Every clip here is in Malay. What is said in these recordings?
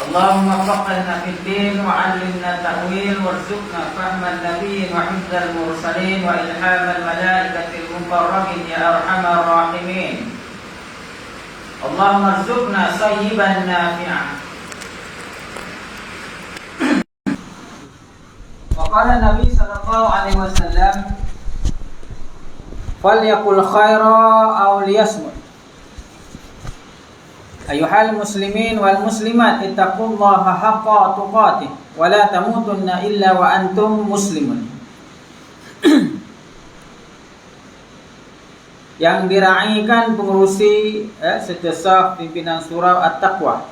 اللهم فقهنا في الدين وعلمنا التأويل وارزقنا فهم النبيين وحفظ المرسلين وإلهام الملائكة المقربين يا أرحم الراحمين. اللهم ارزقنا صيبا نافعا. وقال النبي صلى الله عليه وسلم فليقل خيرا أو ليصمت. Ayuhal muslimin wal muslimat ittaqullaha haqqa tuqatih wa la tamutunna illa wa antum muslimun. Yang diraikan pengurusi setiap pimpinan surau At-Taqwa,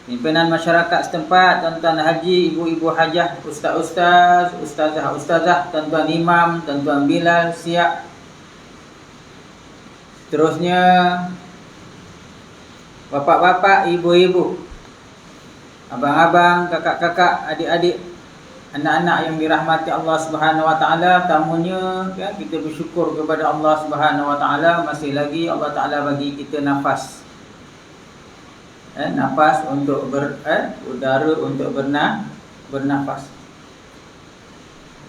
pimpinan masyarakat setempat, tuan-tuan haji, ibu-ibu hajah, ustaz-ustaz, ustazah-ustazah, tuan-tuan imam, tuan-tuan bilal, siap. Seterusnya bapak-bapak, ibu-ibu, abang-abang, kakak-kakak, adik-adik, anak-anak yang dirahmati Allah Subhanahu wa taala, tamunya ya, kita bersyukur kepada Allah Subhanahu wa taala masih lagi Allah taala bagi kita nafas. Nafas untuk udara untuk bernafas.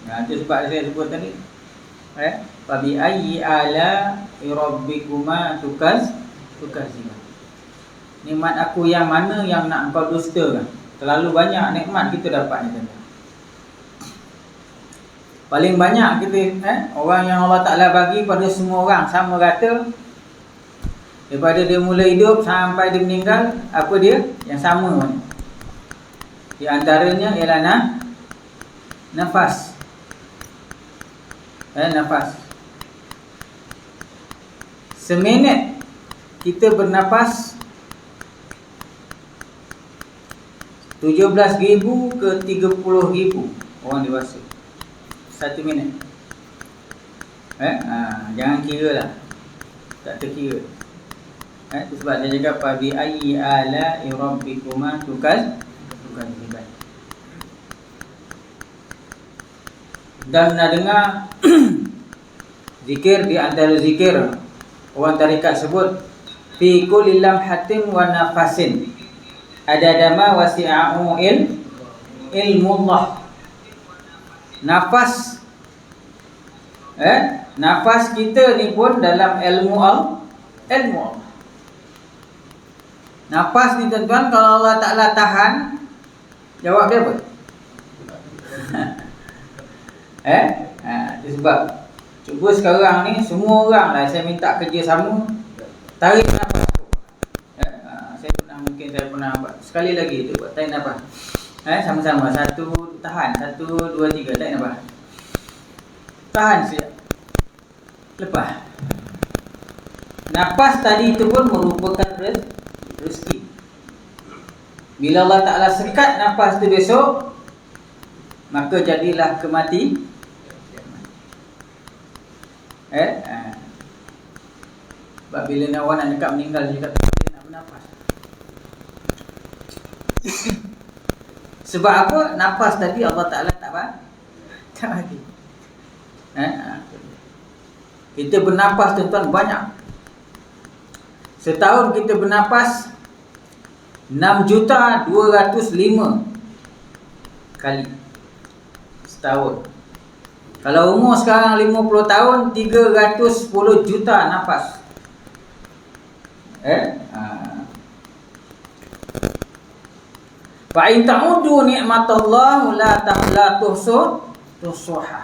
Nah, itu sebab saya sebut tadi. Fa bi ayyi ala rabbikuma tukazzibun. Nikmat aku yang mana yang nak engkau dustakan? Terlalu banyak nikmat kita dapat ni tuan. Paling banyak kita orang yang Allah Taala bagi pada semua orang sama rata. Daripada dia mula hidup sampai dia meninggal, apa dia? Yang sama ni. Di antaranya ialah nafas. Nafas. Seminit kita bernafas 17,000 ke 30,000 orang dewasa 1 minit. Jangan kira lah, tak terkira. Itu sebab dia cakap fa bi ayyi ala rabbikuma tukazzibun. Dan nak dengar zikir, di antara zikir orang tarikat sebut fi kulli lamhatin wa nafasin adadama wasi'a'u ilmullah. Nafas nafas kita ni pun dalam ilmu Allah. Nafas ni tuan-tuan, kalau Allah Ta'ala tahan, jawab dia apa? Itu sebab cuba sekarang ni semua orang lah, saya minta kerjasama, tarik nafas. Mungkin saya pernah buat sekali lagi tu, buat tarik nafas. Sama-sama, satu tahan, 1, 2, 3, tarik nafas. Tahan siap. Lepas. Nafas tadi itu pun merupakan rezeki. Bila Allah Ta'ala sekat nafas tu besok, maka jadilah kematian. Sebab bila orang nak dekat meninggal, dia kata dia nak bernafas. Sebab apa? Nafas tadi Allah Ta'ala tak bagi. Kita bernafas tuan-tuan banyak. Setahun kita bernafas 6,205,000 kali setahun. Kalau umur sekarang 50 tahun, 310 juta nafas. Fa in ta'udu ni'matallah la tuhsuha.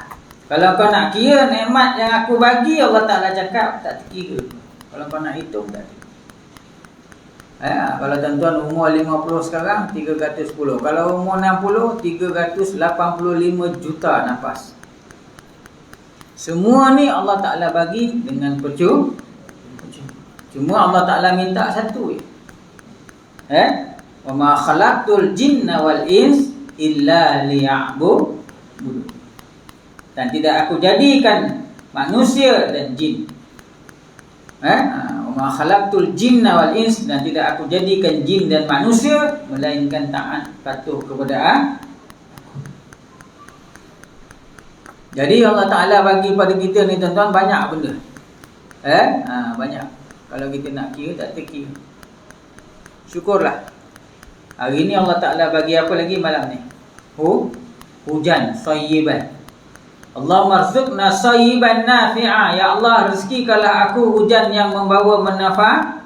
Kalau kau nak kira nikmat yang aku bagi, Allah Ta'ala cakap tak terkira. Kalau kau nak hitung tak terkira. Kalau tuan-tuan umur 50 sekarang 310. Kalau umur 60 385 juta nafas. Semua ni Allah Ta'ala bagi dengan percuma. Cuma Allah Ta'ala minta satu. Wa ma khalaqtul jinna wal ins illa liya'budun. Dan tidak aku jadikan manusia dan jin. Wa ma khalaqtul jinna wal ins, dan tidak aku jadikan jin dan manusia melainkan taat patuh kepada aku. Jadi Allah Ta'ala bagi pada kita ni tuan-tuan banyak benda. Banyak. Kalau kita nak kira tak terkira. Syukurlah. Hari ni Allah Ta'ala bagi apa lagi malam ni? Hujan sayyiban. Allahumma rzuqna sayyiban nafi'a. Ya Allah, rezekikanlah aku hujan yang membawa manfaat.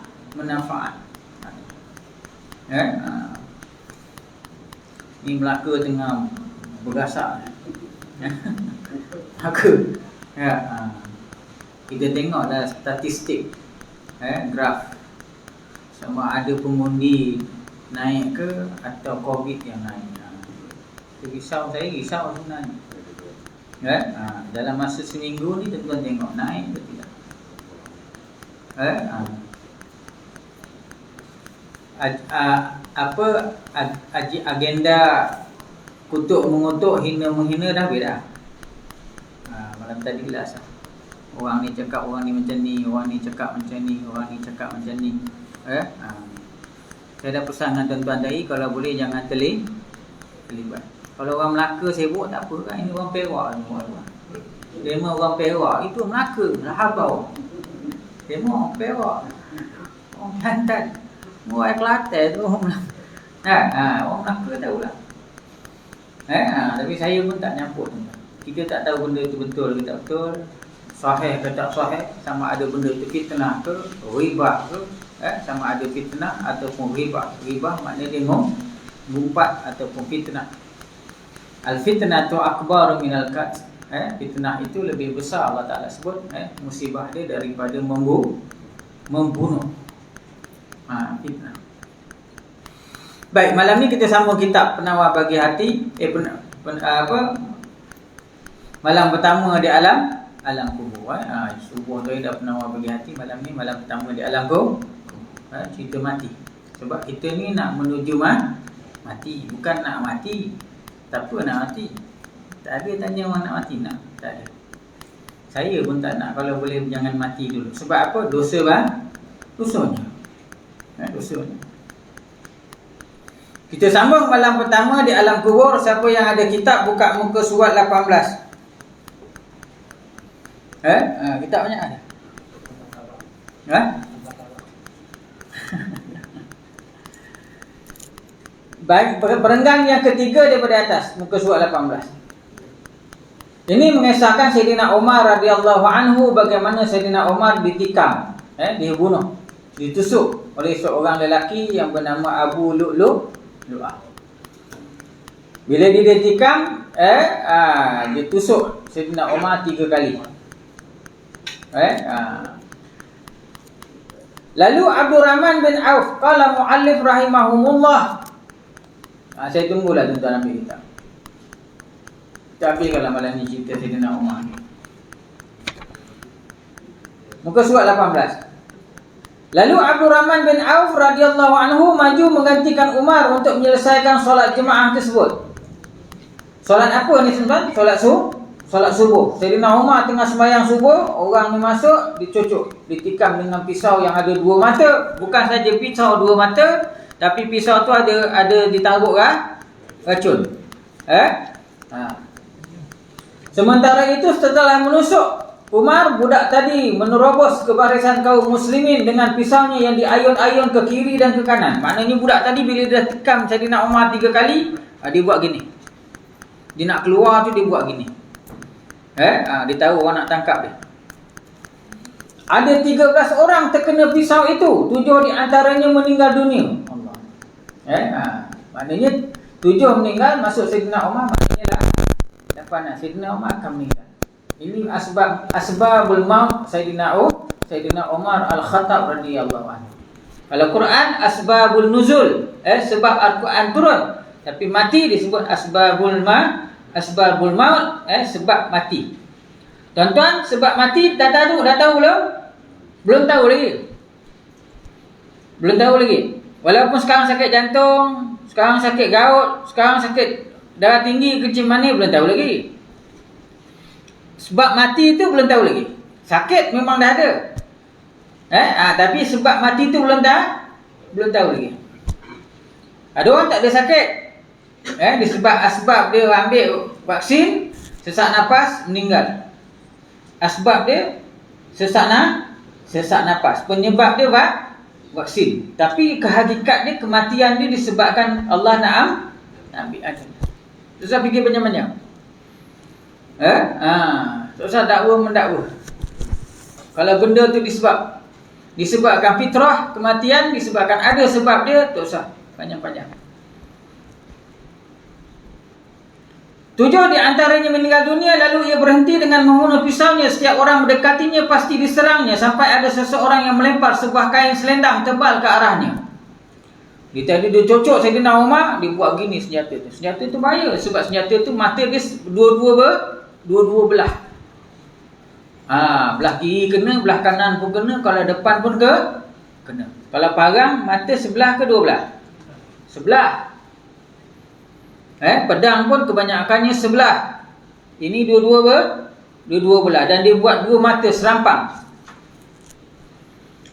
Ni Melaka tengah bergasak. Aku kita tengoklah statistik, graf, sama ada pengundi naik ke atau COVID yang naik. Saya risau sebenarnya. Dalam masa seminggu ni tuan-tuan tengok naik ke tidak? Agenda kutuk mengutuk, hina menghina dah beda. Malam tadi jelas. Orang ni cakap orang ni macam ni, orang ni cakap macam ni, orang ni cakap macam ni. Saya dah pesan dengan tuan-tuan tadi, kalau boleh jangan terlibat. Kalau orang Melaka sibuk tak apa kan, ini orang Perak ni orang. Demo orang Perak itu Melaka, Rahabau. Demo orang Perak, orang Kelantan, orang Kelantan tu orang Melaka tahulah. Tapi saya pun tak nyampur. Kita tak tahu benda tu betul ke tak betul, sahih ke tak sahih, sama ada benda tu fitnah ke, ribah ke, sama ada fitnah ataupun ribah. Ribah maknanya dia mengumpat ataupun fitnah. Al-fitnatu akbar minal qatl. Fitnah itu lebih besar, Allah Ta'ala sebut, musibah dia daripada membunuh. Fitnah. Baik, malam ni kita sambung kitab Penawar Bagi Hati. Malam pertama di alam kubur. Subuh tu dah Penawar Bagi Hati. Malam ni malam pertama di alam kubur. Cerita mati. Sebab kita ni nak menuju mati, bukan nak mati. Tak apa nak mati. Tak ada tanya orang nak mati nak. Tak ada. Saya pun tak nak. Kalau boleh jangan mati dulu. Sebab apa? Dosa dosanya. Dosanya. Kita sambung malam pertama di alam kubur. Siapa yang ada kitab buka muka surat 18. Kitab banyak ada. Baik, perenggan yang ketiga daripada atas, muka surat 18. Ini mengisahkan Sayyidina Umar radhiyallahu anhu, bagaimana Sayyidina Umar ditikam, dibunuh, ditusuk oleh seorang lelaki yang bernama Abu Lu'lu'ah. Bila dia ditikam, ditusuk Sayyidina Umar 3 kali. Lalu Abdurrahman bin Auf, qala muallif rahimahumullah. Saya tunggulah tuan-tuan ambil kitab. Kita ambilkanlah malam ni cerita Sayyidina Umar. Muka surat 18. Lalu Abdurrahman bin Auf radhiyallahu anhu maju menggantikan Umar untuk menyelesaikan solat jemaah tersebut. Solat apa ni tuan-tuan? Solat subuh. Sayyidina Umar tengah sembahyang subuh, orang ni masuk, dicucuk, ditikam dengan pisau yang ada 2 mata. Bukan saja pisau 2 mata, tapi pisau tu ada ditaruh racun. Sementara itu setelah menusuk Umar, budak tadi menerobos ke barisan kaum muslimin dengan pisaunya yang diayun-ayun ke kiri dan ke kanan. Maknanya budak tadi bila dia tikam Sayyidina Umar 3 kali, dia buat gini. Dia nak keluar tu dia buat gini. Dia tahu orang nak tangkap dia. Ada 13 orang terkena pisau itu, 7 di antaranya meninggal dunia. Maknanya 7 meninggal, masuk Sayyidina Umar, maknanya lah dapat Sayyidina Umar akan meninggal. Ini asbabul maut Sayyidina Umar Al-Khattab radhiyallahu anhu. Kalau Quran asbabul nuzul, sebab Al-Quran turun. Tapi mati disebut asbabul maut, sebab mati. Tuan-tuan, sebab mati dah tahu belum? Belum tahu lagi. Walaupun sekarang sakit jantung, sekarang sakit gout, sekarang sakit darah tinggi, kencing manis, belum tahu lagi. Sebab mati itu belum tahu lagi. Sakit memang dah ada. Tapi sebab mati itu belum tahu lagi. Ada orang tak ada sakit. Disebab asbab dia ambil vaksin, sesak nafas, meninggal. Asbab dia sesak nafas. Penyebab dia vaksin. Tapi kehakikat dia, kematian dia disebabkan Allah nak ambil ajal. Tak usah fikir banyak-banyak. Tak usah mendakwa. Kalau benda tu disebabkan fitrah, kematian disebabkan ada sebab dia, tak usah panjang-panjang. 7 di antaranya meninggal dunia lalu ia berhenti dengan membunuh pisaunya. Setiap orang mendekatinya pasti diserangnya sampai ada seseorang yang melempar sebuah kain selendang tebal ke arahnya. Dia tadi dia cocok Saidina Umar, dia buat gini senjata tu. Senjata tu bahaya sebab senjata tu mata dia dua-dua belah. Belah kiri kena, belah kanan pun kena, kalau depan pun kena. Kalau parang mata sebelah ke dua belah? Sebelah. Pedang pun kebanyakannya sebelah. Ini dua-dua belah dan dia buat dua mata serampang.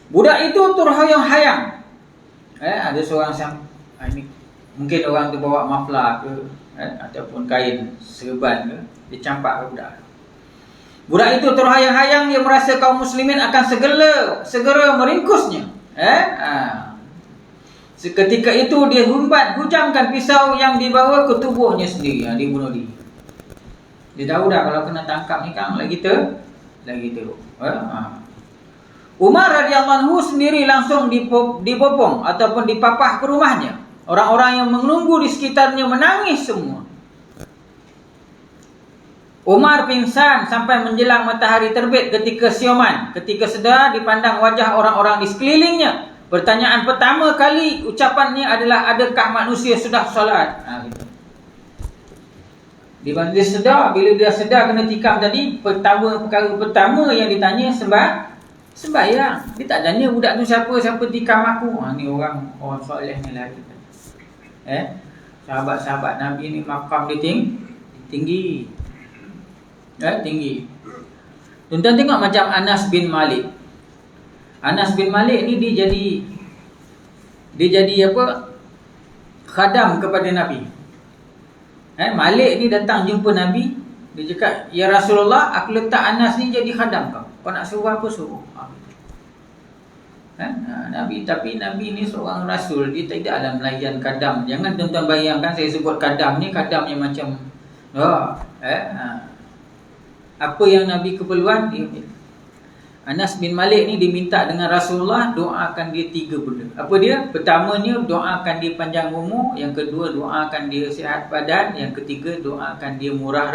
Budak itu terhayang-hayang. Ada seorang ini mungkin orang tu bawa maflar ke ataupun kain serban ke, dia campak ke budak. Budak itu terhayang-hayang, dia merasa kaum muslimin akan segera meringkusnya. Seketika itu dia hujamkan pisau yang dibawa ke tubuhnya sendiri. Dia bunuh diri. Dia tahu dah kalau kena tangkap ni kan lagi teruk. Umar radhiyallahu anhu sendiri langsung dibopong ataupun dipapah ke rumahnya. Orang-orang yang menunggu di sekitarnya menangis semua. Umar pingsan sampai menjelang matahari terbit ketika siuman. Ketika sedar dipandang wajah orang-orang di sekelilingnya. Pertanyaan pertama kali ucapannya adalah, adakah manusia sudah solat? Gitu. Bila dia sedar kena tikam tadi, perkara pertama yang ditanya sembahyang. Dia tak tanya budak tu siapa tikam aku. Ni orang soleh ni lah. Sahabat-sahabat Nabi ni makam dia tinggi. Tinggi. Tuan-tuan tengok macam Anas bin Malik. Anas bin Malik ni dia jadi khadam kepada Nabi. Malik ni datang jumpa Nabi, dia cakap, "Ya Rasulullah, aku letak Anas ni jadi khadam kau. Kau nak suruh apa suruh." Tapi Nabi ni seorang rasul, dia tidak ada melayan kadam. Jangan tuan-tuan bayangkan saya sebut kadam ni kadam yang macam apa yang Nabi keperluan dia. Anas bin Malik ni diminta dengan Rasulullah doakan dia 3 benda. Apa dia? Pertamanya doakan dia panjang umur, yang kedua doakan dia sihat badan, yang ketiga doakan dia murah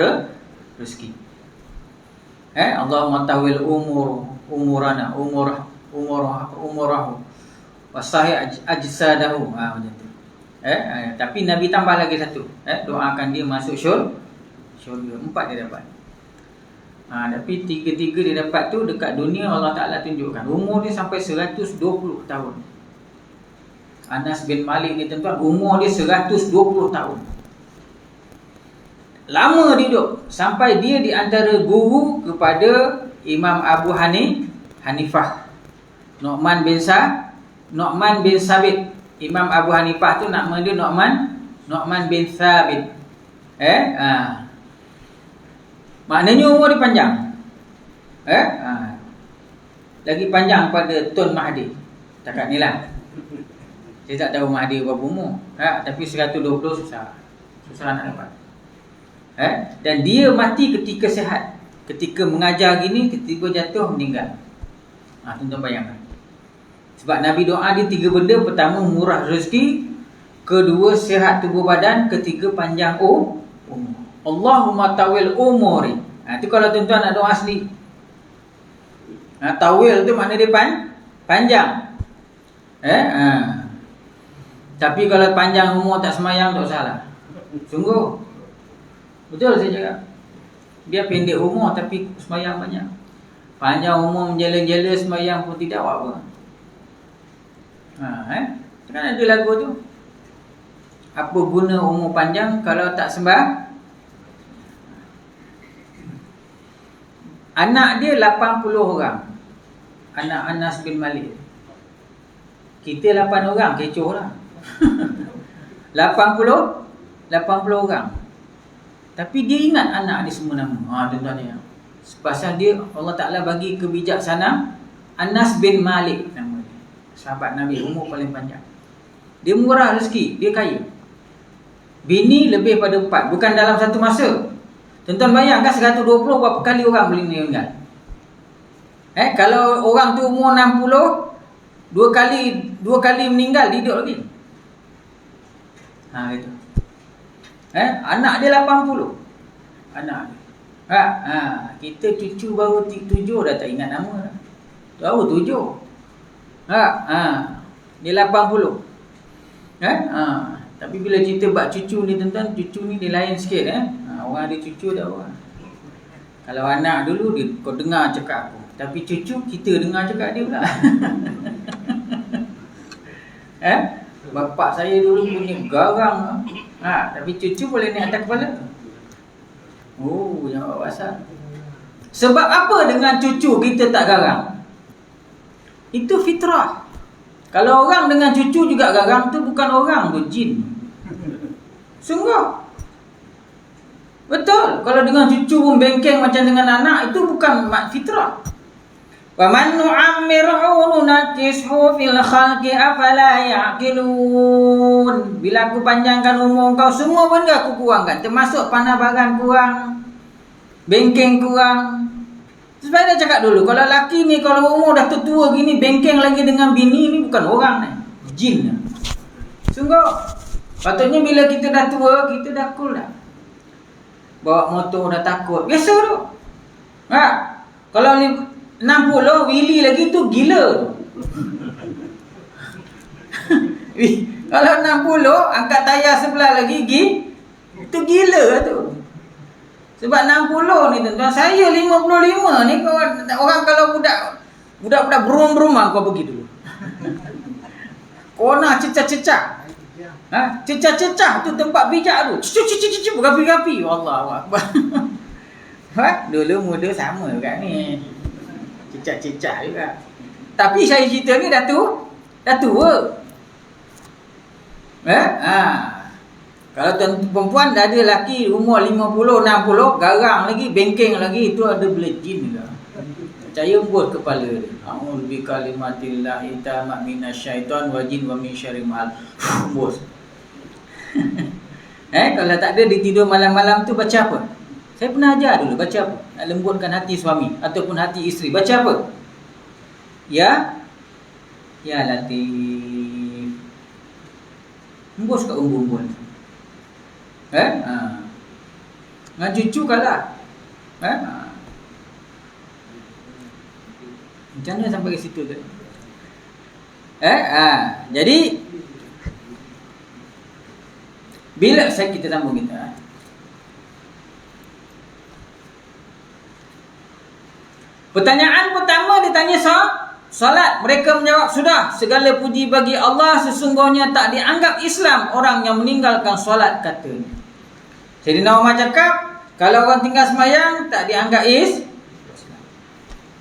rezeki. Allahumma tawil umurahu wasahi ajsadahu. Macam tu. Tapi Nabi tambah lagi satu. Doakan dia masuk syurga. 4 dia dapat. Tapi 3 dia dapat tu dekat dunia Allah Ta'ala tunjukkan. Umur dia sampai 120 tahun. Anas bin Malik ni tuan-tuan, umur dia 120 tahun. Lama dia hidup. Sampai dia di antara guru kepada Imam Abu Hanifah. Nu'man bin Sabit. Imam Abu Hanifah tu nama dia Nu'man bin Sabit. Maknanya umur dia panjang. Lagi panjang pada Tun Mahdi. Takat ni lah. Saya tak tahu Mahdi berapa umur. Tapi 120 susah nak dapat. Dan dia mati ketika sihat. Ketika mengajar gini, tiba-tiba jatuh meninggal. Tuan-tuan bayangkan. Sebab Nabi doa dia 3 benda. Pertama, murah rezeki. Kedua, sihat tubuh badan. Ketiga, panjang umur. Allahumma tawil umuri. Itu kalau tuan-tuan nak doa asli. Tawil tu makna dia panjang. Tapi kalau panjang umur tak semayang tak salah. Sungguh. Betul saya cakap. Dia pendek umur tapi semayang banyak. Panjang umur menjela-jela semayang pun tidak buat apa. Kan ada lagu tu. Apa guna umur panjang kalau tak sembah? Anak dia 80 orang. Anak Anas bin Malik. Kita 8 orang, kecoh lah. 80 orang. Tapi dia ingat anak dia semua nama. Tuan-tuan ya. Pasal dia Allah Ta'ala bagi kebijaksanaan. Anas bin Malik nama dia. sahabat Nabi, umur paling panjang. Dia murah rezeki, dia kaya. Bini lebih pada 4, bukan dalam satu masa. Tuan-tuan bayangkan 120 berapa kali orang boleh meninggal. Kalau orang tu umur 60, dua kali meninggal, hidup lagi. Itu. Anak dia 80. Anak dia. Kita cucu baru 7 dah tak ingat nama dah. Tahu 7. Dia 80. Tapi bila cerita bab cucu ni tuan-tuan, cucu ni dia lain sikit. Orang ada cucu dah orang. Kalau anak dulu dia kau dengar cakap aku, tapi cucu kita dengar cakap dia pula. Bapak saya dulu punya garang. Tapi cucu boleh naik atas kepala. Jangan pasal. Sebab apa dengan cucu kita tak garang? Itu fitrah. Kalau orang dengan cucu juga garang, tu bukan orang, tu jin. Sungguh. Betul. Kalau dengan cucu pun bengkeng macam dengan anak, itu bukan fitrah. Wa man nu'ammirhu nunakishu fil khalqi afala ya'qilun. Bila aku panjangkan umur kau, semua benda aku kurangkan, termasuk panah bagan kurang, bengkeng kurang. Sebab dia cakap dulu, kalau laki ni kalau umur dah tua gini, bengkeng lagi dengan bini ni, bukan orang ni, jin. Sungguh. Patutnya bila kita dah tua, kita dah cool dah. Bawa motor dah takut, biasa tu. Kalau 60 Willy lagi tu gila tu. Kalau 60 angkat tayar sebelah lagi tu gila tu. Sebab 60 ni tuan-tuan, saya 55 ni, orang kalau budak berum-beruman kau pergi dulu. Kona cecah-cecah. Cecah-cecah tu tempat bijak tu. Cucu berapi-api. Allahu akbar. Dulu muda sama kat ni. Cecah-cecah juga. Tapi saya cerita ni dah tua. Kalau perempuan dah ada lelaki umur 50, 60, garang lagi, bengkeng lagi, itu ada belah jin juga. Percaya buat kepala dia. A'udzu bikalimatillah tamat minasyaitan wa jin wa min syarri mal. Bos. Kalau tak ada dia tidur malam-malam tu baca apa? Saya pernah ajar dulu baca apa? Nak lembutkan hati suami ataupun hati isteri. Baca apa? Ya Latif. Embus kat umbul-umbul. Dengan cucu kalah. Macam mana sampai ke situ tu? Jadi bila kita sambung kita. Pertanyaan pertama ditanya salat. Mereka menjawab, sudah, segala puji bagi Allah, sesungguhnya tak dianggap Islam orang yang meninggalkan solat, katanya. Sayyidina Umar cakap, kalau orang tinggal sembahyang tak dianggap Islam.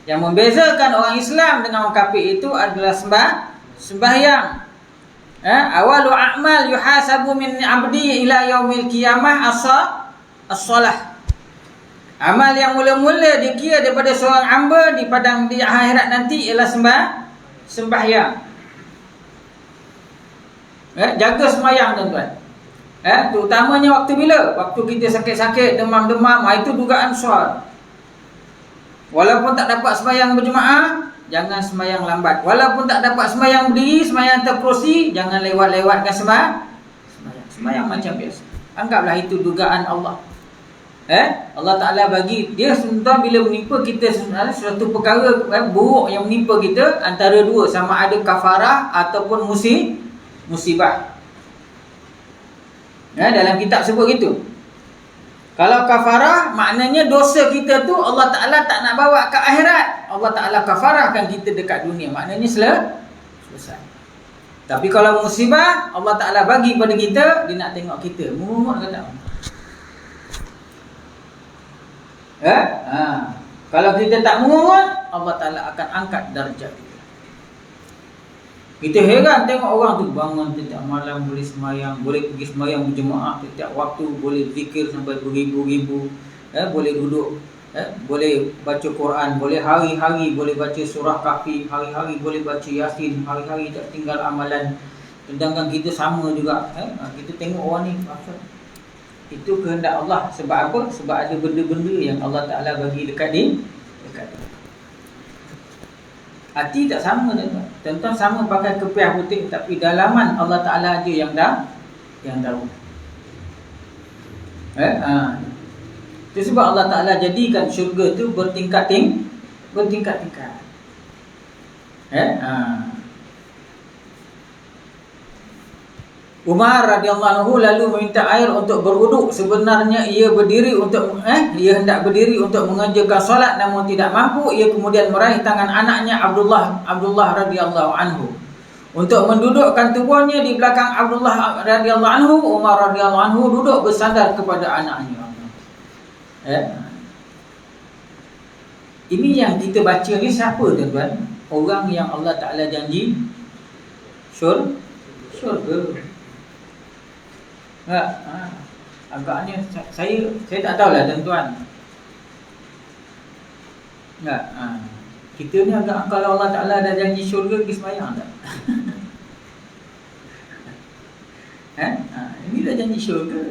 Yang membezakan orang Islam dengan orang kafir itu adalah sembahyang. Awalu a'mal yuhasabu min 'abdi ila yaumil qiyamah as-salah. Amal yang mula-mula dikira daripada seorang hamba di padang di akhirat nanti ialah sembahyang. Jaga sembahyang tuan-tuan. Terutamanya waktu bila? Waktu kita sakit-sakit, demam-demam, itu dugaan soal. Walaupun tak dapat sembahyang berjemaah, jangan sembahyang lambat. Walaupun tak dapat sembahyang berdiri, sembahyang terkerusi, jangan lewat-lewatkan sembahyang macam biasa. Anggaplah itu dugaan Allah. Allah Ta'ala bagi dia sebentar bila menimpa kita suatu perkara buruk yang menimpa kita, antara dua, sama ada kafarah ataupun musibah. Dalam kitab sebut gitu. Kalau kafarah maknanya dosa kita tu Allah Ta'ala tak nak bawa ke akhirat, Allah Ta'ala kafarahkan kita dekat dunia, maknanya selesai. Tapi kalau musibah Allah Ta'ala bagi pada kita, dia nak tengok kita mungut ke tak. Kalau kita tak mengungut, Allah Ta'ala akan angkat darjat kita. Kita heran tengok orang tu bangun setiap malam, boleh semayang, boleh pergi semayang berjemaah setiap waktu, boleh zikir sampai beribu-ribu, boleh duduk Boleh baca Quran, boleh hari-hari boleh baca surah Kahfi, hari-hari boleh baca Yasin, hari-hari tak tinggal amalan. Sedangkan kita sama juga, kita tengok orang ni itu kehendak Allah. Sebab apa? Sebab ada benda-benda yang Allah Ta'ala bagi dekat dia. Hati tak sama tuan-tuan. Tuan-tuan sama pakai kepiah putih, tapi dalaman Allah Ta'ala je yang tahu. Itu sebab Allah Ta'ala jadikan syurga tu bertingkat-tingkat. Umar radhiyallahu anhu lalu meminta air untuk berwuduk. Sebenarnya ia hendak berdiri untuk mengerjakan solat, namun tidak mampu. Ia kemudian meraih tangan anaknya Abdullah radhiyallahu anhu untuk mendudukkan tubuhnya di belakang Abdullah radhiyallahu anhu. Umar radhiyallahu anhu duduk bersandar kepada anaknya. Ini yang kita baca ni siapa tuan-tuan? Orang yang Allah Ta'ala janji syurga. Agaknya saya tak tahulah tuan-tuan. Kita ni agak, kalau Allah Ta'ala dah janji syurga, pergi sembahyang tak? Ini dah janji syurga.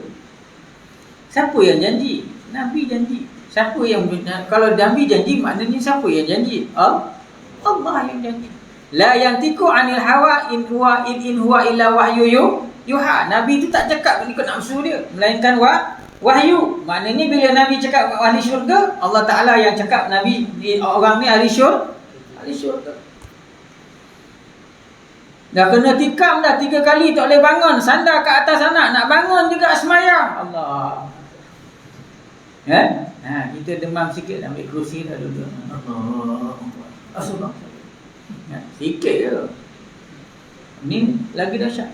Siapa yang janji? Nabi janji. Siapa yang, kalau Nabi janji, maknanya siapa yang janji? Allah yang janji. La yantiku anil hawa in huwa illa wahyu yuha. Nabi itu tak cakap ikut nafsu dia, melainkan wahyu. Maknanya bila Nabi cakap ahli syurga, Allah Ta'ala yang cakap Nabi orang ni ahli syurga. Dah kena tikam dah 3 kali tak boleh bangun, sandar ke atas anak, nak bangun juga semayang. Allah. Kita demam sikit, ambil kerusi dah duduk. Allah. Sikit je. Ni lagi dahsyat.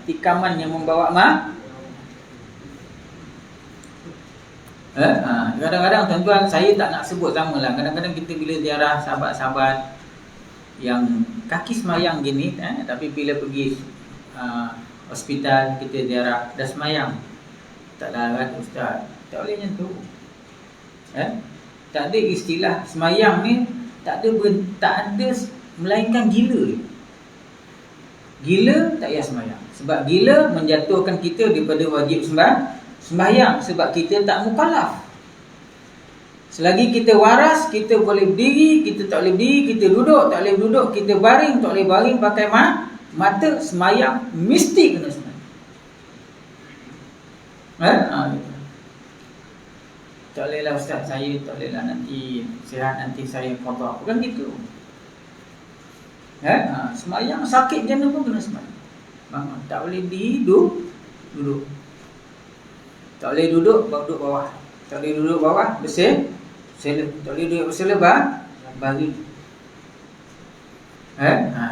Tikaman yang membawa kadang-kadang tuan-tuan, saya tak nak sebut nama lah. Kadang-kadang kita bila ziarah sahabat-sahabat yang kaki semayang gini, tapi bila pergi hospital, kita ziarah dah semayang, tak larat ustaz, tak boleh macam tu. Tak ada istilah semayang ni, tak ada melainkan gila. Gila tak payah semayang. Sebab gila menjatuhkan kita daripada wajib sembahyang. Sebab kita tak mukallaf. Selagi kita waras, kita boleh berdiri, kita tak boleh berdiri, kita duduk, tak boleh duduk, kita baring, tak boleh baring, pakai mata, semayang mesti kena semayang. Tak bolehlah ustaz, saya tak bolehlah nanti sihat, nanti saya qada. Bukan gitu. Semayang sakit jana pun kena semayang. Tak boleh duduk. Tak boleh duduk bawah. Tak boleh duduk bawah bersila. Tak boleh duduk bersila bagi.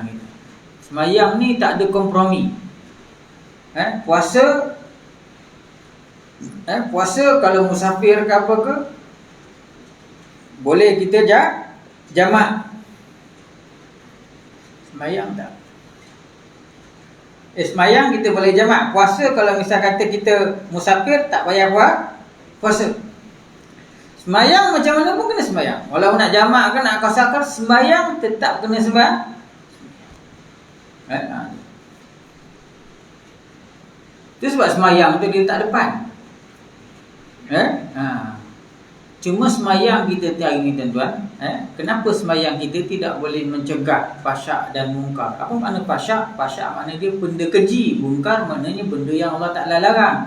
Gitu. Semayang ni tak ada kompromi. Puasa kalau musafir ke apa ke, boleh kita jamak. Semayang tak? Semayang kita boleh jamak. Puasa kalau misal kata kita musafir, tak payah puasa. Semayang macam mana pun kena semayang. Walau nak jamak ke nak qasar, semayang tetap kena semayang. Itu sebab semayang tu dia tak depan. Cuma semayang kita hari ni tuan-tuan, kenapa semayang kita tidak boleh mencegah fahsyak dan mungkar? Apa makna fahsyak? Fahsyak makna dia benda keji, mungkar maknanya benda yang Allah Ta'ala larang.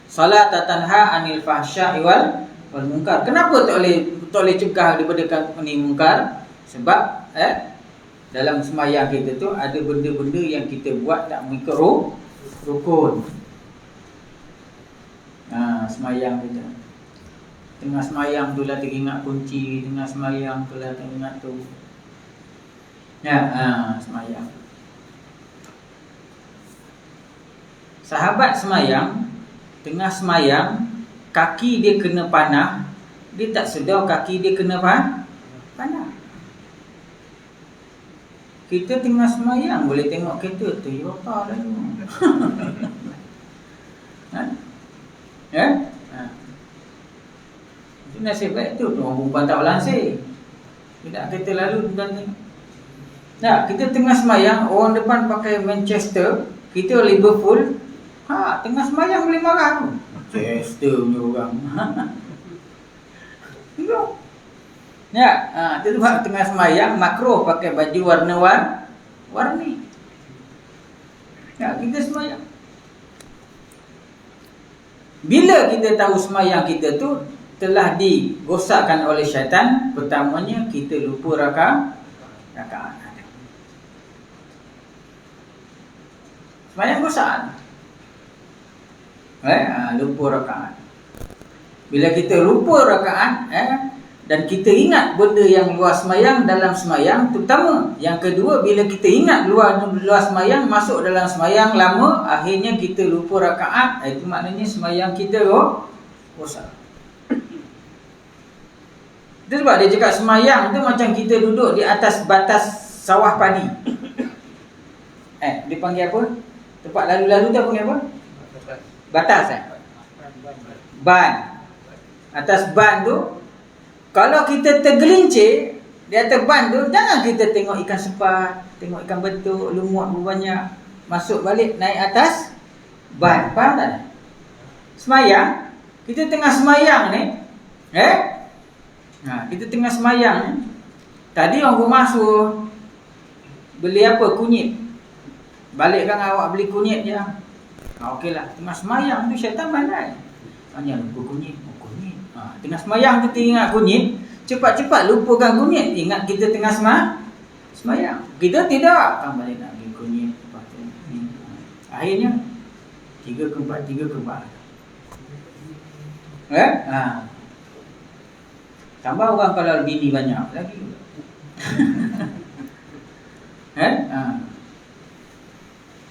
Salat tanha anil fahsya'i wal mungkar. Kenapa tak boleh cegah daripada ni mungkar? Sebab dalam semayang kita tu ada benda-benda yang kita buat tak mengikut rukun. Semayang kita, tengah semayang tu lah teringat kunci, tengah semayang tu lah teringat tu. Semayang. Sahabat semayang, tengah semayang, kaki dia kena panah, dia tak sedar kaki dia kena panah. Kita tengah semayang boleh tengok kereta Toyota dah tu. nasib baik tu orang perempuan tak lansir. Tidak kita lalu dan tengok. Nah, kita tengah semayang, orang depan pakai Manchester, kita Liverpool. Tengah semayang boleh marah tu. Manchester punya orang. Tengok. Ya, tu tengah semayang makruh pakai baju warna-warni. Ya, kita semayang. Bila kita tahu semayang kita tu telah digosakkan oleh syaitan, pertamanya kita lupa rakaat. Semayang gosak. Lupa rakaat. Bila kita lupa rakaat, dan kita ingat benda yang luar semayang dalam semayang, terutama yang kedua, bila kita ingat luar semayang masuk dalam semayang lama, akhirnya kita lupa rakaat, itu maknanya semayang kita rosak. Itu sebab dia cakap semayang tu macam kita duduk di atas batas sawah padi. Dia panggil apa? Tempat lalu-lalu tu panggil apa? Batas ban. Atas ban tu, kalau kita tergelincir di atas ban tu, jangan kita tengok ikan sepat, tengok ikan betuk, lumut banyak, masuk balik naik atas ban. Faham tak? Semayang, kita tengah semayang ni, kita tengah semayang ni. Tadi orang rumah suruh beli apa? Kunyit. Balikkan awak beli kunyit je. Okeylah, tengah semayang tu syaitan pandai. Tanya lupa kunyit. Tengah semayang kita ingat kunyit, cepat-cepat lupakan kunyit, ingat kita tengah semayang. Kita tidak balik nak beli kunyit. Akhirnya 3 ke 4. Tambah orang kalau bini banyak lagi.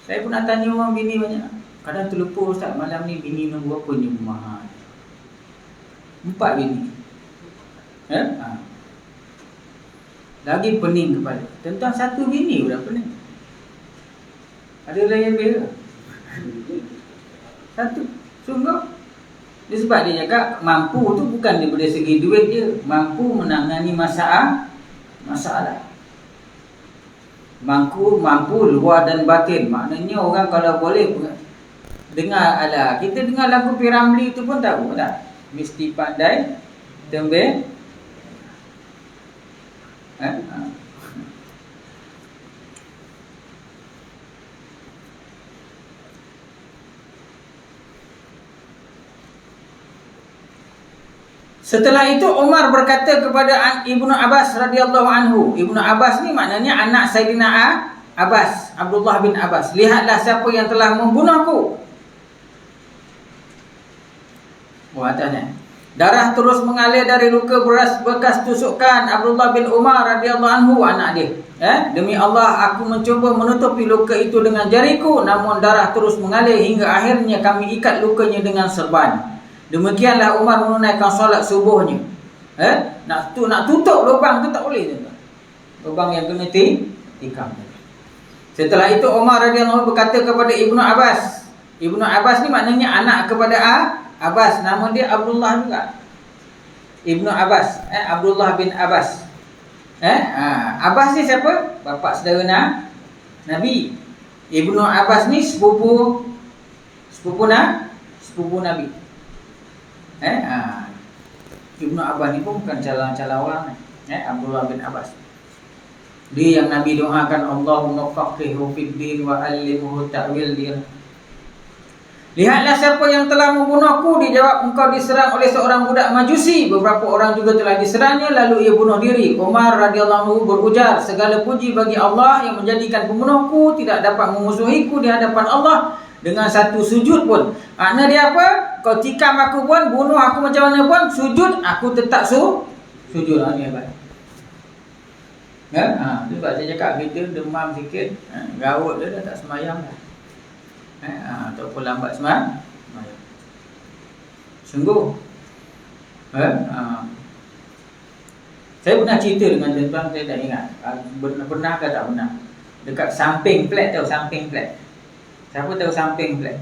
Saya pun nak tanya orang bini banyak. Kadang terlupa, Ustaz, malam ni bini nombor berapa ni rumah? 4 bini. Lagi pening kepala. Tentang 1 bini sudah pening. Ada layan beza. 1. Sungguh. Dia sebab dia cakap mampu tu bukan daripada segi duit dia, mampu menangani masalah. Mampu luar dan batin. Maknanya orang kalau boleh dengar, kita dengar lagu P. Ramlee tu pun tahu tak? Mesti pandai tembel. Setelah itu Umar berkata kepada Ibnu Abbas radhiyallahu anhu. Ibnu Abbas ni maknanya anak Sayyidina Abbas, Abdullah bin Abbas. Lihatlah siapa yang telah membunuhku. Atasnya. Darah terus mengalir dari luka bekas tusukan Abdullah bin Umar radhiyallahu anhu, anak dia. Demi Allah, aku mencuba menutupi luka itu dengan jariku, namun darah terus mengalir hingga akhirnya kami ikat lukanya dengan serban. Demikianlah Umar menunaikan solat subuhnya. Nak tutup lubang tu tak boleh. Lubang yang kena tikam. Setelah itu Umar radhiyallahu anhu berkata kepada Ibnu Abbas. Ibnu Abbas ni maknanya anak kepada Abbas, nama dia Abdullah juga. Ibnu Abbas, Abdullah bin Abbas. Abbas ni siapa? Bapa saudara Nabi. Ibnu Abbas ni sepupu Nabi. Ibnu Abbas ni pun bukan calon orang. Abdullah bin Abbas. Dia yang Nabi doakan, Allahumma faqihhu fid din wa 'allimhu ta'wil din. Lihatlah siapa yang telah membunuhku. Dijawab, engkau diserang oleh seorang budak Majusi. Beberapa orang juga telah diserangnya, lalu ia bunuh diri. Umar radhiyallahu anhu berujar, segala puji bagi Allah yang menjadikan pembunuhku tidak dapat memusuhiku di hadapan Allah dengan satu sujud pun. Makna dia apa? Kau tikam aku pun, bunuh aku macam mana pun, sujud aku tetap sujud. Ni hebat. Sebab saya cakap kita demam sikit, gaut dia dah tak semayang dah. Ataupun lambat semayang. Sungguh. Saya pernah cerita dengan tuan-tuan, saya tak ingat pernah ke tak pernah. Dekat Samping Flat, tahu Samping Flat? Siapa tahu Samping Flat?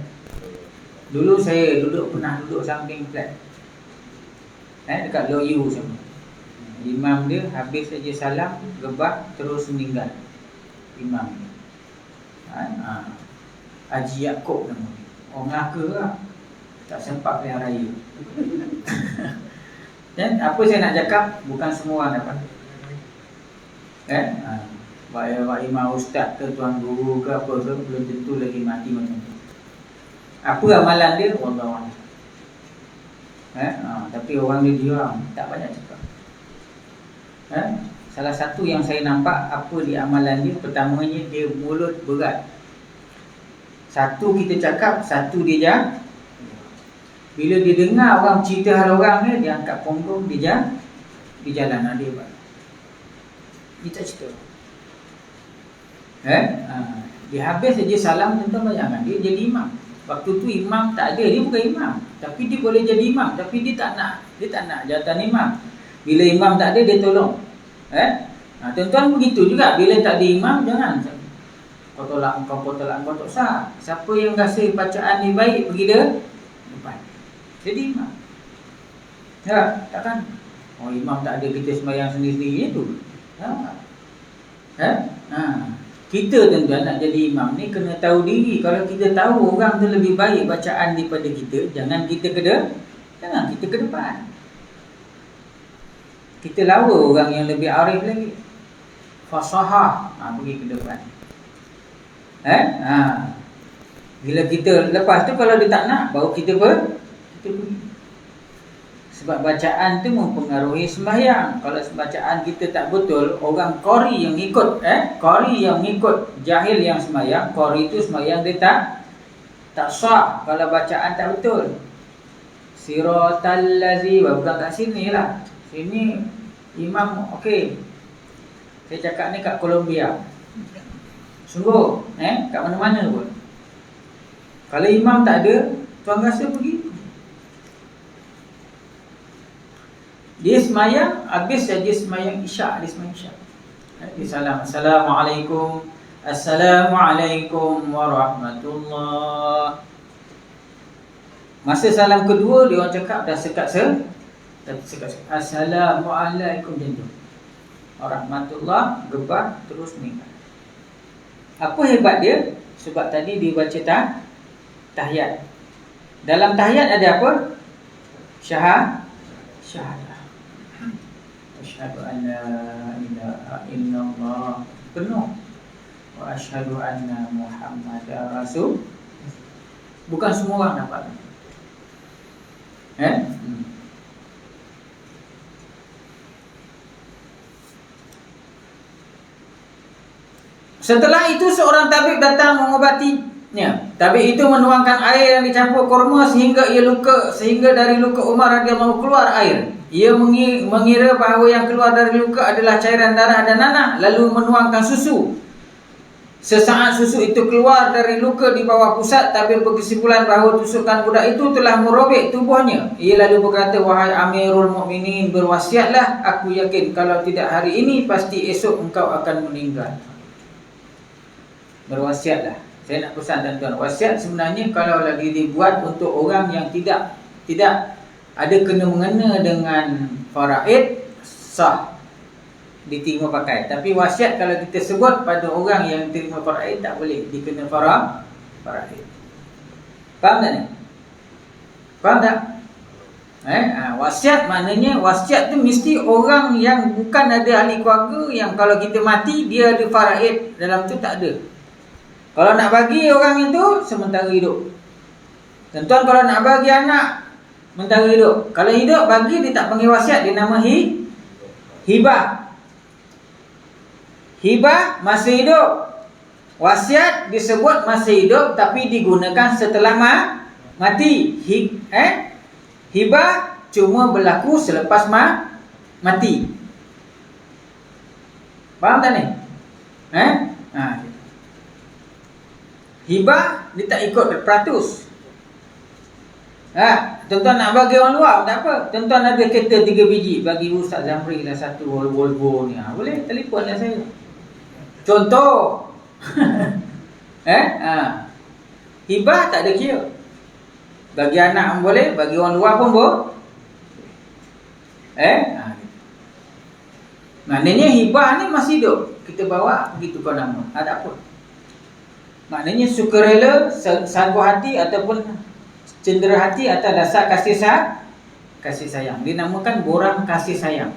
Dulu saya pernah duduk Samping Flat. Dekat loyu sama. Imam dia habis saja salam, gebah terus meninggal. Imam dia. Haji Yaakob nama dia. Orang Melaka lah. Tak sempat pilihan raya. Dan apa saya nak cakap, bukan semua orang dapat. Baik imam ustaz ke tuan guru ke apa ke, belum tentu lagi mati macam tu. Apa amalan dia? Wallahu a'lam. Tapi orang dia diam, tak banyak cakap. Salah satu yang saya nampak apa di amalan dia, pertamanya dia mulut berat. Satu kita cakap, satu dia jam. Bila dia dengar orang cerita hal orang ni, dia angkat punggung, dia jalan dia buat. Dia tak cerita. Dia habis saja salam, tentang bayangkan dia jadi imam. Waktu tu imam tak ada, dia bukan imam, tapi dia boleh jadi imam, tapi dia tak nak jawatan imam. Bila imam tak ada, dia tolong. Tuan-tuan begitu juga, bila tak ada imam, jangan kau tolak, kau tak sah. Siapa yang rasa bacaan ni baik, pergi dia depan, jadi imam. Takkan imam tak ada, kita sembahyang sendiri-sendiri tu. Kita tuan-tuan nak jadi imam ni kena tahu diri. Kalau kita tahu orang tu lebih baik bacaan daripada kita, jangan kita ke depan. Kita lawa orang yang lebih arif lagi, fasahah, pergi ke depan. Bila kita lepas tu, kalau dia tak nak, baru kita pergi. Sebab bacaan tu mempengaruhi sembahyang. Kalau bacaan kita tak betul, orang qari yang ikut jahil yang sembahyang, qari tu sembahyang dia tak sah kalau bacaan tak betul. Siratal lazi, bukan kat sini lah. Sini imam okey. Saya cakap ni kat Colombia. Sungguh, kat mana-mana pun. Kalau imam tak ada, tuan rasa pergi. Dia semayang, habis saja semayang isyak, dia semayang isyak. Dia salam, Assalamualaikum, Assalamualaikum warahmatullah. Masa salam kedua, dia orang cakap dah sekat Assalamualaikum macam tu. Warahmatullah, gebah, terus meninggal. Apa hebat dia? Sebab tadi dia baca tahiyat. Dalam tahiyat ada apa? Syahadah. Asyhadu an la ilaha illallah, penuh. Wa asyhadu anna Muhammadar Rasul. Bukan semua orang dapat. Setelah itu seorang tabib datang mengobatinya. Tabib itu menuangkan air yang dicampur kurma sehingga dari luka Umar radhiyallahu keluar air. Ia mengira bahawa yang keluar dari luka adalah cairan darah dan nanah, lalu menuangkan susu. Sesaat susu itu keluar dari luka di bawah pusat, tabib berkesimpulan bahawa tusukan budak itu telah merobek tubuhnya. Ia lalu berkata, wahai Amirul Mukminin, berwasiatlah, aku yakin kalau tidak hari ini, pasti esok engkau akan meninggal. Berwasiatlah. Saya nak pesan tuan-tuan, wasiat sebenarnya kalau lagi dibuat untuk orang yang tidak ada kena-mengena dengan faraid, sah, diterima pakai. Tapi wasiat kalau kita sebut pada orang yang terima faraid, tak boleh dikena faraid. Faham tak ni? Faham tak? Wasiat maknanya, wasiat tu mesti orang yang bukan ada ahli keluarga, yang kalau kita mati dia ada faraid dalam tu, tak ada. Kalau nak bagi orang itu sementara hidup. Tuan-tuan, kalau nak bagi anak sementara hidup, kalau hidup bagi, dia tak panggil wasiat, dia nama hibah. Hibah masa hidup. Wasiat disebut masa hidup tapi digunakan setelah mati. Hibah cuma berlaku selepas mati. Faham tak ni? Hibah dia tak ikut peratus. Tuan-tuan nak bagi orang luar, tak apa. Tuan-tuan ada kereta 3 biji, bagi Ustaz Zamri lah satu Volvo ni. Boleh, telefon lah saya. Contoh. Hibah tak ada kira. Bagi anak pun boleh, bagi orang luar pun boleh. Maknanya hibah ni masih hidup, kita bawa begitu kau nama, ada apa? Maknanya sukarela, sanggup hati ataupun cendera hati atas dasar kasih sayang. Dinamakan borang kasih sayang.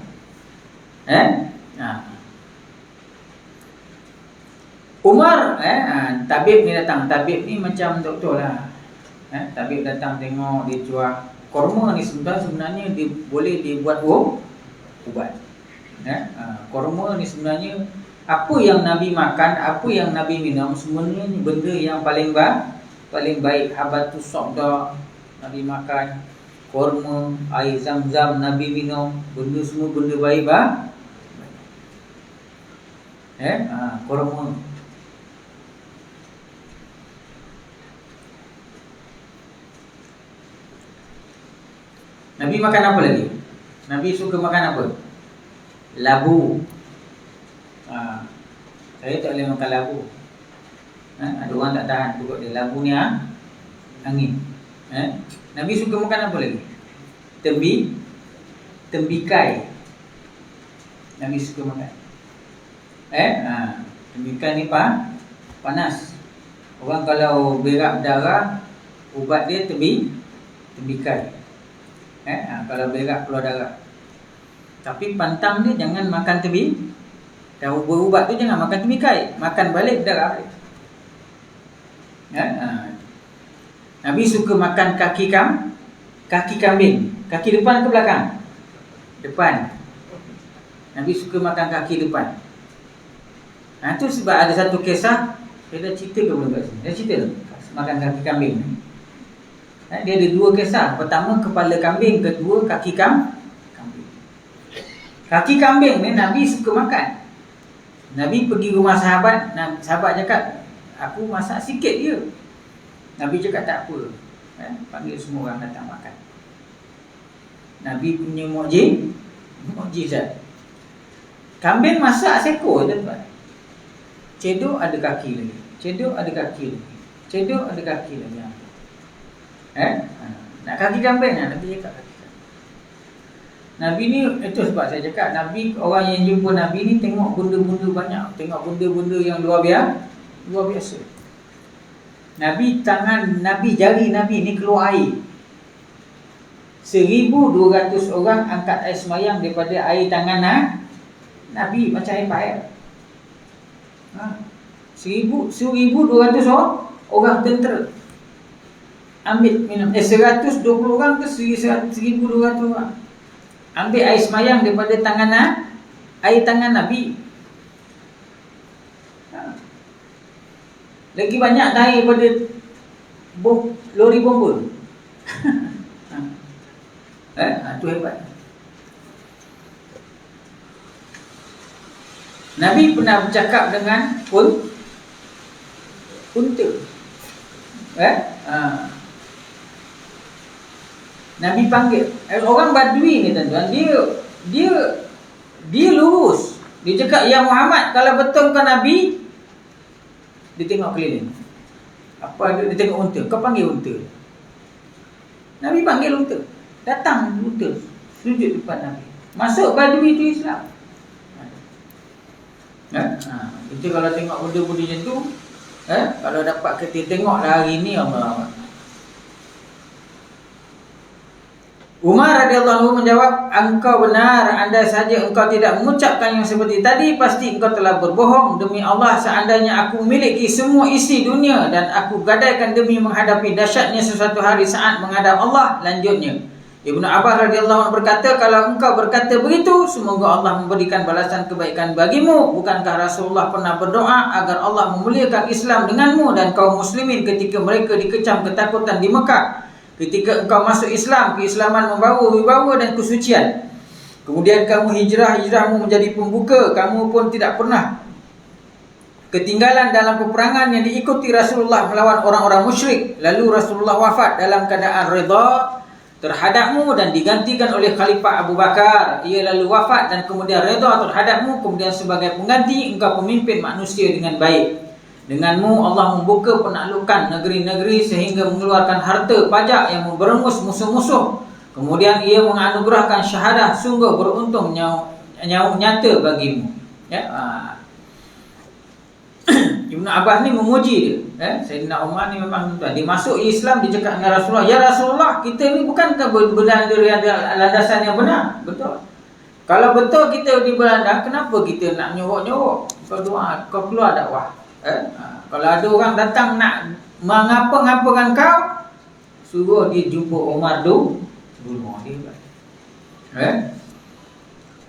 Umar, tabib ni datang. Tabib ni macam doktor lah. Tabib datang tengok, dia jual korma ni sebenarnya dia boleh dibuat ubat. Korma ni sebenarnya apa yang Nabi makan, apa yang Nabi minum, semuanya ni benda yang paling baik. Habatus sauda Nabi makan, korma, air zam-zam Nabi minum, benda semua benda baik korma. Nabi makan apa lagi? Nabi suka makan apa? Labu. Saya tak boleh makan labu. Ada orang tak tahan perut dia. Labu ni angin. Nabi suka makan apa lagi? Tembikai. Nabi suka makan. Tembikai ni panas. Orang kalau berak darah, ubat dia tembikai. Kalau berak keluar darah. Tapi pantang dia jangan makan dah berubat tu jangan makan tembikai, makan balik darah. Nabi suka makan kaki kambing. Kaki depan ke belakang? Depan. Nabi suka makan kaki depan. Tu sebab ada satu kisah, saya dah cerita ke belum kat sini? Dah cerita ke? Makan kaki kambing. Dia ada dua kisah. Pertama kepala kambing, kedua kaki kambing. Kaki kambing ni Nabi suka makan. Nabi pergi rumah sahabat, sahabat cakap, aku masak sikit je. Nabi cakap tak apa, panggil semua orang datang makan. Nabi punya mukjizat. Kambing masak seekor je tuan. Cedok ada kaki lagi, cedok ada kaki lagi, cedok ada kaki lagi. Nak kaki kambing lah, Nabi cakap kaki. Nabi ni, itu sebab saya cakap Nabi, orang yang jumpa Nabi ni tengok benda-benda banyak, tengok benda-benda yang luar biasa. Nabi jari Nabi ni keluar air. 1,200 orang angkat air semayang daripada air tangan Nabi macam air. 1,200 orang tentera ambil minum. 120 orang ke 1,200 orang ambil air semayang daripada air tangan Nabi. Lagi banyak daripada lori bomba. Itu hebat. Nabi pernah bercakap dengan unta. Nabi panggil orang Badui ni tuan-tuan, dia lurus. Dia cakap, ya Muhammad, kalau betul kau Nabi, dia tengok keliling. Dia tengok unta. Kau panggil unta. Nabi panggil unta. Datang unta, sujud depan Nabi. Masuk Badui itu Islam. Kita kalau tengok benda-benda macam tu, kalau dapat kita tengoklah hari ni, Allah. Umar radhiyallahu anhu menjawab, engkau benar, andai saja engkau tidak mengucapkan yang seperti tadi, pasti engkau telah berbohong. Demi Allah, seandainya aku memiliki semua isi dunia dan aku gadaikan demi menghadapi dahsyatnya sesuatu hari saat menghadap Allah. Lanjutnya, Ibnu Abbas radhiyallahu anhu berkata, kalau engkau berkata begitu, semoga Allah memberikan balasan kebaikan bagimu. Bukankah Rasulullah pernah berdoa agar Allah memuliakan Islam denganmu dan kaum muslimin ketika mereka dikecam ketakutan di Mekah? Ketika engkau masuk Islam, keislaman membawa wibawa dan kesucian. Kemudian kamu hijrahmu menjadi pembuka. Kamu pun tidak pernah ketinggalan dalam peperangan yang diikuti Rasulullah melawan orang-orang musyrik. Lalu Rasulullah wafat dalam keadaan redha terhadapmu dan digantikan oleh Khalifah Abu Bakar. Ia lalu wafat dan kemudian redha terhadapmu. Kemudian sebagai pengganti, engkau pemimpin manusia dengan baik. Denganmu Allah membuka penaklukan negeri-negeri sehingga mengeluarkan harta pajak yang memberengus musuh-musuh Kemudian ia menganugerahkan syahadah, sungguh beruntung nyawa nyata bagimu. Ya. Ibnu Abbas ni memuji dia. Sayyidina Umar ni memang tuan. Dia masuk Islam, dia cakap dengan Rasulullah, "Ya Rasulullah, kita ni bukankah berada di landasan yang benar?" Betul. Kalau betul kita di Belanda, kenapa kita nak nyorok-nyorok? Kau doa, kau keluar dakwah. Kalau ada orang datang nak mengapa-ngapakan kau, suruh dia jumpa Umar dulu dia.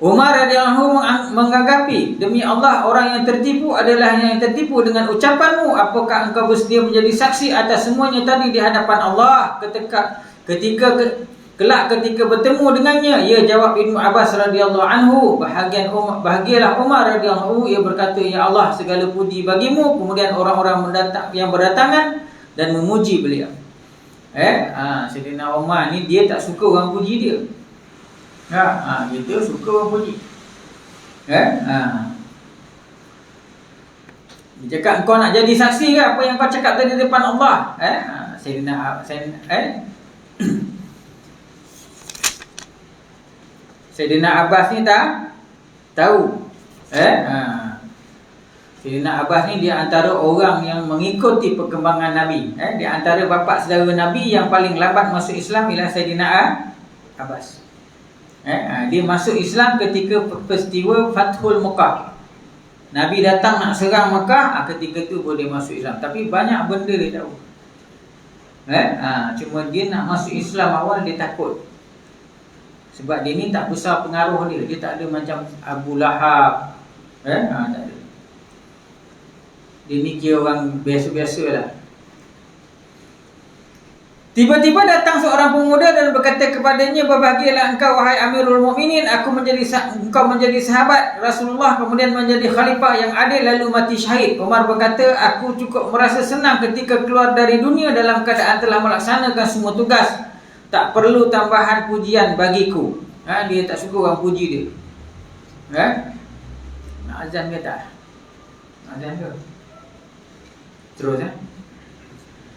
Umar radhiyallahu menggagapi, "Demi Allah, orang yang tertipu adalah yang tertipu dengan ucapanmu. Apakah engkau bersedia menjadi saksi atas semuanya tadi di hadapan Allah ketika bertemu dengannya?" Ia jawab Ibnu Abbas radhiyallahu anhu, "Bahagialah Umar radhiyallahu anhu." Ia berkata, "Ya Allah, segala puji bagimu." Kemudian orang-orang yang berdatangan dan memuji beliau. Sayyidina Umar ni dia tak suka orang puji dia. Kita suka orang puji. Dia cakap, "Kau nak jadi saksi ke apa yang kau cakap tadi depan Allah?" Sayyidina Abbas ni tak tahu. Sayyidina Abbas ni dia antara orang yang mengikuti perkembangan Nabi. Di antara bapa saudara Nabi yang paling lambat masuk Islam ialah Sayyidina Abbas. Dia masuk Islam ketika peristiwa Fathul Mekah. Nabi datang nak serang Mekah, ketika tu boleh masuk Islam. Tapi banyak benda dia tahu. Cuma dia nak masuk Islam awal dia takut. Sebab dia ni tak besar pengaruh dia. Dia tak ada macam Abu Lahab. Tak ada. Dia ni kira orang biasa-biasa lah. Tiba-tiba datang seorang pemuda dan berkata kepadanya, "Berbahagialah engkau wahai Amirul Mukminin, engkau menjadi sahabat Rasulullah kemudian menjadi khalifah yang adil lalu mati syahid." Umar berkata, "Aku cukup merasa senang ketika keluar dari dunia dalam keadaan telah melaksanakan semua tugas. Tak perlu tambahan pujian bagiku." Dia tak suka orang puji dia. Nak azan ke tak? Nak azan ke? Terus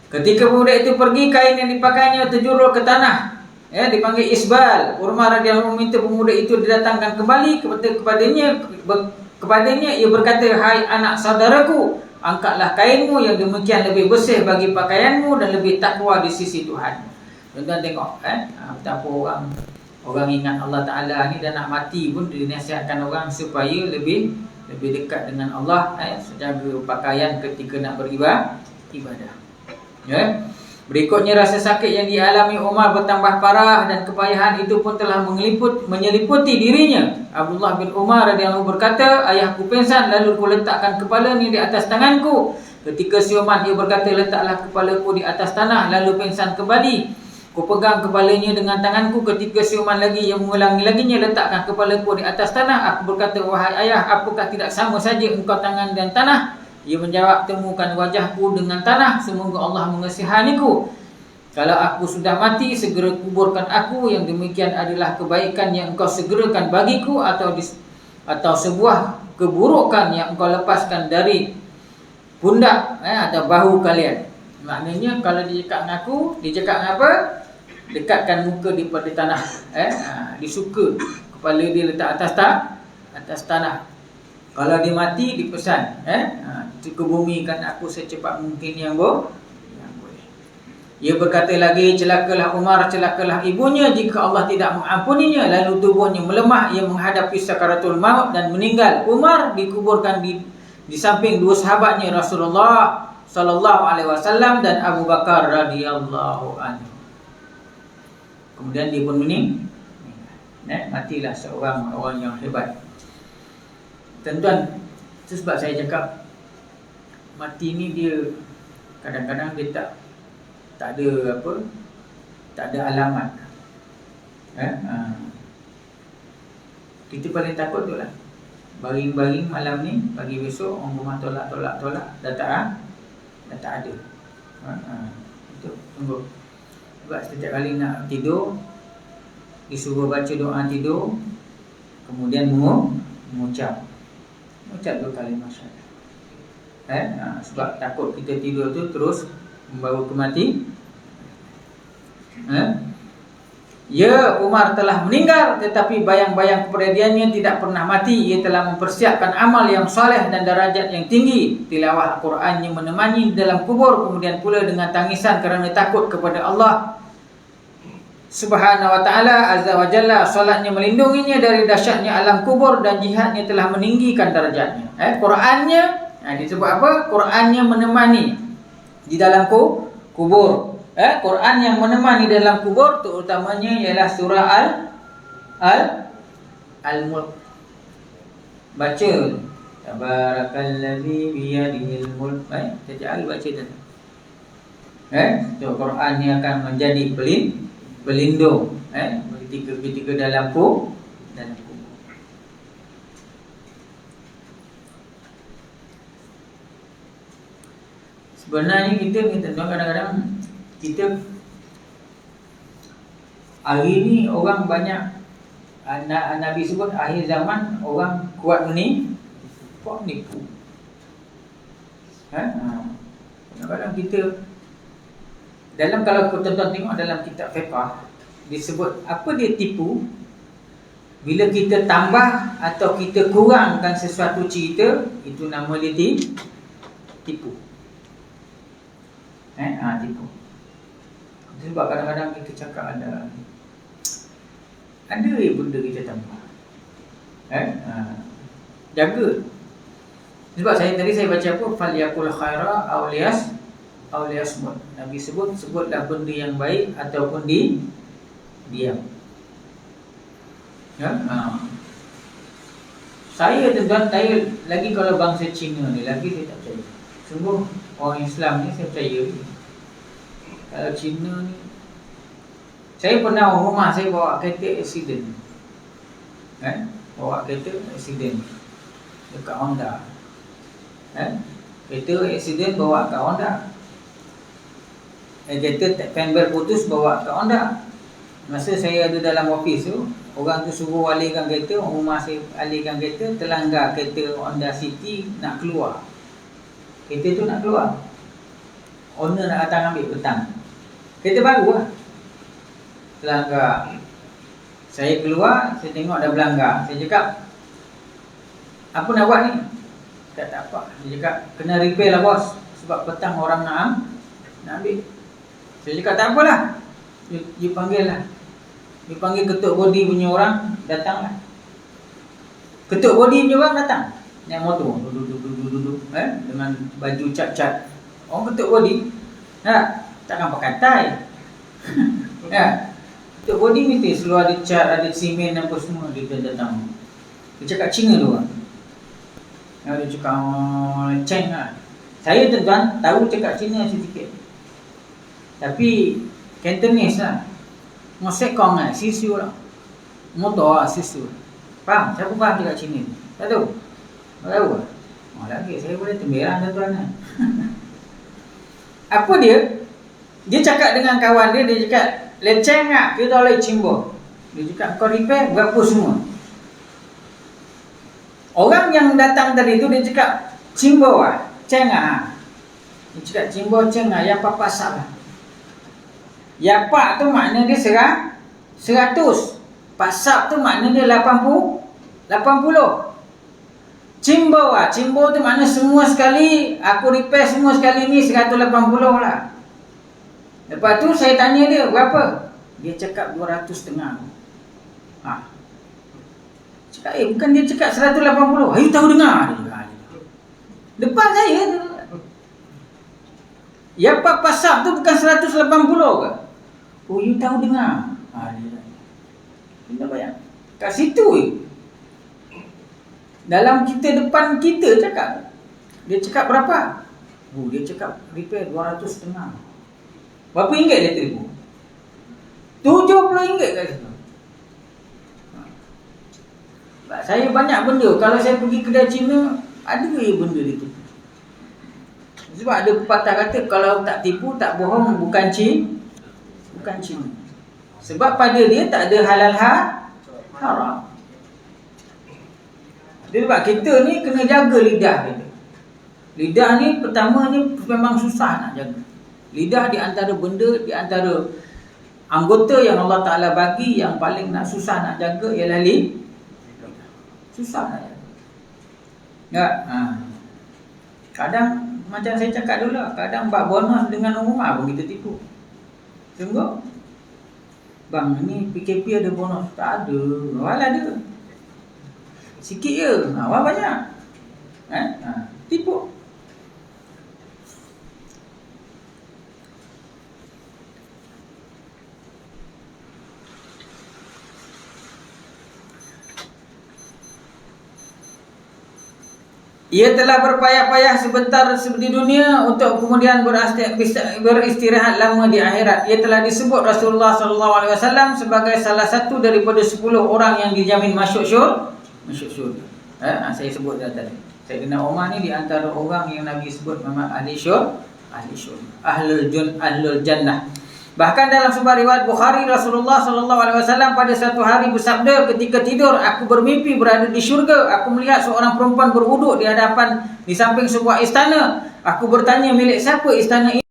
Ketika pemuda itu pergi, kain yang dipakainya terjulur ke tanah. Dipanggil isbal. Umar radhiyallahu anhu minta pemuda itu didatangkan kembali kepadanya. Ia berkata, "Hai anak saudaraku, angkatlah kainmu yang demikian lebih bersih bagi pakaianmu dan lebih takwa di sisi Tuhan." Tuan-tuan tengok betapa orang ingat Allah Ta'ala ni dan nak mati pun dinasihatkan orang supaya lebih dekat dengan Allah, jaga pakaian ketika nak beribadah. Berikutnya rasa sakit yang dialami Umar bertambah parah dan kepayahan itu pun telah menyeliputi dirinya. Abdullah bin Umar radhiyallahu berkata, "Ayahku pingsan lalu ku letakkan kepalanya di atas tanganku. Ketika siuman ia berkata, 'Letaklah kepalaku di atas tanah,' lalu pingsan kembali. Ku pegang kepalanya dengan tanganku. Ketika siuman lagi yang mengulangi laginya, 'Letakkan kepalaku di atas tanah.' Aku berkata, 'Wahai ayah, apakah tidak sama saja engkau tangan dan tanah?' Ia menjawab, 'Temukan wajahku dengan tanah, semoga Allah mengasihaniku. Kalau aku sudah mati, segera kuburkan aku. Yang demikian adalah kebaikan yang engkau segerakan bagiku, atau sebuah keburukan yang engkau lepaskan dari pundak atau bahu kalian.'" Maknanya kalau dia cakap dengan aku, dia cakap dengan apa? Dekatkan muka dia pada tanah. Dia suka kepala dia letak atas tanah. Kalau dia mati, dipesan kebumikan aku secepat mungkin yang boleh. Ia berkata lagi, "Celakalah Umar, celakalah ibunya jika Allah tidak mengampuninya." Lalu tubuhnya melemah, ia menghadapi sakaratul maut dan meninggal. Umar dikuburkan di samping dua sahabatnya, Rasulullah sallallahu alaihi wasallam dan Abu Bakar radhiyallahu anhu. Kemudian dia pun meninggal. Matilah seorang orang yang hebat. Tuan-tuan, itu sebab saya cakap mati ni dia kadang-kadang dia tak ada alamat. Kita paling takut tu lah baring-baring malam ni, pagi besok orang rumah tolak dah tak ada. Itu tunggu. Sebab setiap kali nak tidur disuruh baca doa tidur, kemudian mengucap 2 kali syahadat. Sebab takut kita tidur tu terus membawa kematian. Ya, Umar telah meninggal, tetapi bayang-bayang keperdiannya tidak pernah mati. Ia telah mempersiapkan amal yang soleh dan darajat yang tinggi. Tilawah Al-Qurannya menemani dalam kubur, kemudian pula dengan tangisan kerana takut kepada Allah Subhanahu wa ta'ala azza wa jalla. Solatnya melindunginya dari dahsyatnya alam kubur, dan jihadnya telah meninggikan darajatnya. Qurannya, disebut apa? Qurannya menemani di dalam kubur. Quran yang menemani dalam kubur, terutamanya ialah surah Al-Mulk. Baca Tabarakalladzi biyadihil mulk. Sejak baca tadi. Quran ni akan menjadi pelindung ketika dalam kubur. Sebenarnya kita kadang-kadang kita hari ni orang banyak, Nabi sebut akhir zaman orang kuat menipu. Kadang-kadang kita dalam, kalau tuan-tuan tengok dalam kitab fiqh disebut apa dia tipu, bila kita tambah atau kita kurangkan sesuatu cerita, itu nama dia tipu. Tipu. Sebab kadang-kadang kita cakap ada benda kita tambah. Jaga. Sebab tadi saya baca apa? Falyakul khaira aw liyasmut. Nabi sebutlah benda yang baik ataupun diam. Saya tuan-tuan, lagi kalau bangsa Cina ni lagi saya tak percaya. Sungguh orang Islam ni saya percaya. Kalau Cina ni, saya pernah rumah saya bawa kereta accident. Bawa kereta accident dekat Honda. Kereta accident bawa kat Honda. Kereta penbel putus bawa kat Honda. Masa saya ada dalam office tu, orang tu suruh alihkan kereta, rumah saya alihkan kereta, terlanggar kereta Honda City nak keluar. Kereta tu nak keluar, owner nak datang ambil petang. Kereta baru lah, terlanggar. Saya keluar, saya tengok dah berlanggar. Saya cakap, apa nak buat ni? Tak apa. Dia cakap, kena repair lah bos, sebab petang orang nak ambil. Saya cakap tak apalah, you panggil lah. You panggil ketuk body punya orang, datang lah. Ketuk body punya orang datang, naik motor, duduk, dengan baju cat-cat. Orang ketuk body, takkan pakai tie. Ketuk body mesti seluar ada cat, ada simen apa semua. Dia datang. Dia cakap Cina tu orang. Dia cakap Ceng lah. Saya tuan-tuan tahu cakap Cina sedikit, tapi Cantonese lah. Ngosek kong lah, sisu lah. Motor lah, sisu. Faham? Siapa faham cakap Cina? Tak tahu? Tak tahu lah. Lagi saya boleh temberang tuan-tuan lah. Apa dia? Dia cakap dengan kawan dia, dia cakap, leceng tak? Kita boleh cimbo. Dia cakap, kau repair berapa semua? Orang yang datang tadi tu, dia cakap, cimbo lah, ceng lah. Dia cakap, cimbo ceng lah, yang papa sab lah. Yapak tu makna dia 100. Pasap tu makna dia 80. Cimbo lah. Cimbo tu makna semua sekali. Aku repair semua sekali ni 180 lah. Lepas tu saya tanya dia berapa. Dia cakap 200.5. Cakap bukan dia cakap 180. You tahu dengar. Depan saya tu. Yapak pasap tu bukan 180 ke? Oh, you tahu dengar. Dia bayang. Kat situ dalam kita depan kita cakap. Dia cakap berapa? Dia cakap repair 200.5. Berapa ringgit dia terima? RM70 kat situ. Saya banyak benda. Kalau saya pergi kedai Cina, ada ke benda dia? Sebab ada pepatah kata, kalau tak tipu, tak bohong, bukan Cina. Sebab pada dia tak ada halal haram. Jadi sebab kita ni kena jaga lidah kita. Lidah ni pertama ni memang susah nak jaga. Lidah di antara benda, di antara Anggota yang Allah Ta'ala bagi yang paling nak susah nak jaga ialah susah nak jaga. Tak? Kadang macam saya cakap dulu lah, kadang bak bonus dengan rumah pun kita tipu. Tengok, bang ni PKP ada bonus. Tak ada. Awal ada. Sikit je. Awal banyak. Tipu. Ia telah berpayah-payah sebentar di dunia untuk kemudian beristirahat lama di akhirat. Ia telah disebut Rasulullah SAW sebagai salah satu daripada 10 orang yang dijamin masuk syurga. Saya sebut dah tadi. Sayyidina Umar ni di antara orang yang Nabi sebut memang ahli syurga, ahlul jannah. Bahkan dalam sebuah riwayat Bukhari, Rasulullah SAW pada satu hari bersabda, ketika tidur aku bermimpi berada di syurga. Aku melihat seorang perempuan berwuduk di samping sebuah istana. Aku bertanya, milik siapa istana ini?